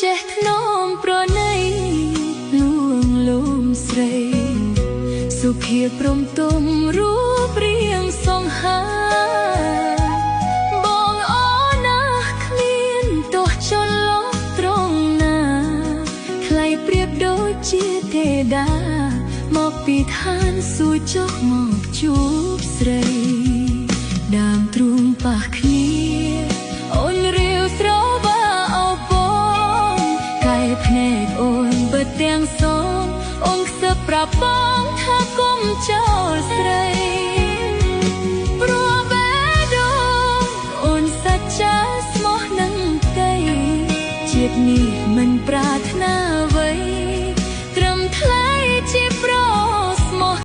ចេះថ្នមប្រណីលួងលោមស្រីសុភាពព្រមទុំរូបរាងសង្ហាបងអូនណាគ្មានទោះចន្លោះត្រង់ណាថ្លៃប្រៀបដូចជាទេតាមកពីឋានសួគ៌ចុះមកជួបស្រីដើមទ្រូងប៉ះគ្នាអូនរាវស្រវាអូបងកាយភ្នែកអូនបិទទាំងសងអូនខ្សឹបប្រាប់បងថាគុំចោលស្រីព្រោះបេះដូងអូនសច្ចាស្មោះនឹងតីជាតិនេះមិនប្រាថ្នាអ្វី